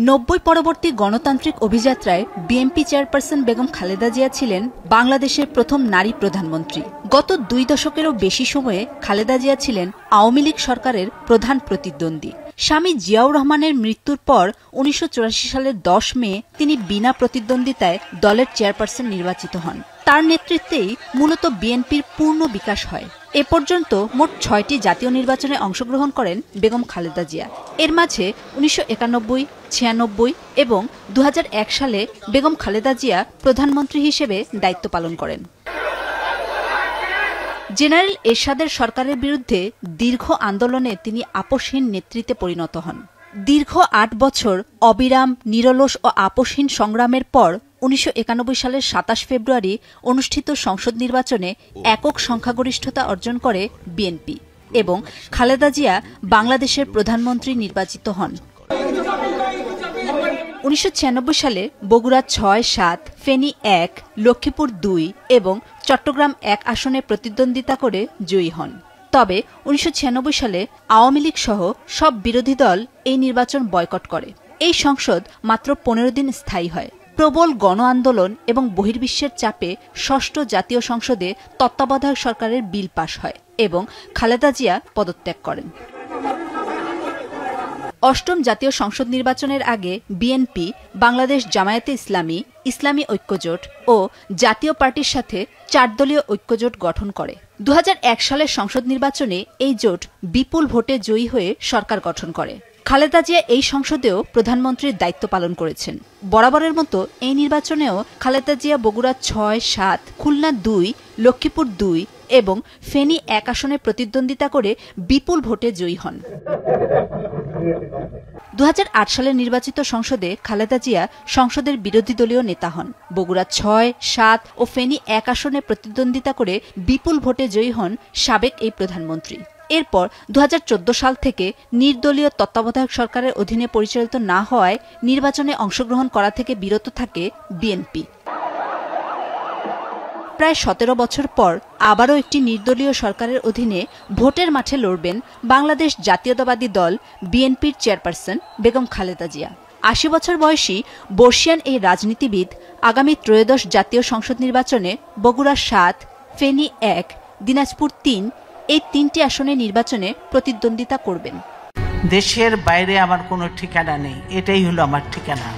90 পরবর্তী গণতান্ত্রিক অভিযাত্রায় BNP chairperson Begum Khaleda Zia ছিলেন বাংলাদেশের প্রথম নারী প্রধানমন্ত্রী। গত 2 দশকেরও বেশি সময়ে খালেদা জিয়া ছিলেন আওয়ামী লীগ সরকারের প্রধান প্রতিদ্বন্দ্বী। স্বামী জিয়াউর রহমানের মৃত্যুর পর 1984 সালের 10 মে তিনি বিনা প্রতিদ্বন্দ্বিতায় দলের চেয়ারপারসন নির্বাচিত হন। তার নেতৃত্বেই মূলত বিএনপির পূর্ণ বিকাশ হয়। এ পর্যন্ত মোট 6টি জাতীয় নির্বাচনে অংশগ্রহণ করেন বেগম খালেদা জিয়া। এর মাঝে 1991, 96 এবং 2001 সালে বেগম খালেদা জিয়া প্রধানমন্ত্রী হিসেবে দায়িত্ব পালন করেন। জেনারেল এরশাদের সরকারের বিরুদ্ধে দীর্ঘ আন্দোলনে তিনি আপোষহীন নেতৃত্বে পরিণত হন। দীর্ঘ 8 বছর অবিরাম, নিরলস ও আপোষহীন সংগ্রামের পর 1991 সালের 27 ফেব্রুয়ারি অনুষ্ঠিত সংসদ নির্বাচনে একক সংখ্যাগরিষ্ঠতা অর্জন করে বিএনপি এবং খালেদা জিয়া বাংলাদেশের প্রধানমন্ত্রী নির্বাচিত হন। 1996 সালে বগুড়া 6-7, ফেনী 1, লক্ষ্মীপুর 2 এবং চট্টগ্রাম 1 আসনে প্রতিদ্বন্দ্বিতা করে জয়ী হন। তবে 1996 সালে আওয়ামী লীগ সহ সব বিরোধী দল এই নির্বাচন বয়কট করে। এই সংসদ মাত্র 15 দিন স্থায়ী হয়। প্রবল গণ আন্দোলন এবং বহির্বিশ্বের চাপে ষষ্ঠ জাতীয় সংসদে তত্ত্বাবধায়ক সরকারের বিল পাশ হয় এবং খালেদা জিয়া পদত্যাগ করেন। অষ্টম জাতীয় সংসদ নির্বাচনের আগে বিএনপি বাংলাদেশ জামায়াতে ইসলামী, ইসলামী ঐক্যজোট ও জাতীয় পার্টির সাথে 4 দলীয় ঐক্যজোট গঠন করে। 2001 সালের সংসদ নির্বাচনে এই জোট বিপুল ভোটে জয়ী হয়ে সরকার গঠন করে। খালেদা জিয়া এই সংসদেও প্রধানমন্ত্রীর দায়িত্ব পালন করেছেন। বরাবরের মতো এই নির্বাচনেও খালেদা জিয়া বগুড়া 6-7, খুলনা 2, লক্ষ্মীপুর 2 এবং ফেনী 1 আসনে প্রতিদ্বন্দ্বিতা করে বিপুল ভোটে জয়ী হন। 2008 সালে নির্বাচিত সংসদে খালেদা জিয়া সংসদের বিরোধী দলীয় নেতা হন। বগুড়া 6-7 ও ফেনী 1 আসনে প্রতিদ্বন্দ্বিতা করে বিপুল ভোটে জয়ী হন সাবেক এই প্রধানমন্ত্রী। এরপর 2014 সাল থেকে নির্দলীয় তত্ত্বাবধায়ক সরকারের অধীনে পরিচালিত না হওয়ায় নির্বাচনে অংশগ্রহণ করা থেকে বিরত থাকে বিএনপি। প্রায় 17 বছর পর আবারও একটি নির্দলীয় সরকারের অধীনে ভোটের মাঠে লড়বেন বাংলাদেশ জাতীয়তাবাদী দল বিএনপির চেয়ারপারসন বেগম খালেদা জিয়া। 80 বছর বয়সী বর্ষিয়ান এই রাজনীতিবিদ আগামী ত্রয়োদশ জাতীয় সংসদ নির্বাচনে বগুড়া 7, ফেনী 1, দিনাজপুর 3 এই 3টি আসনে নির্বাচনে প্রতিদ্বন্দ্বিতা করবেন। দেশের বাইরে আমার কোনো ঠিকানা নেই, এটাই হলো আমার ঠিকানা।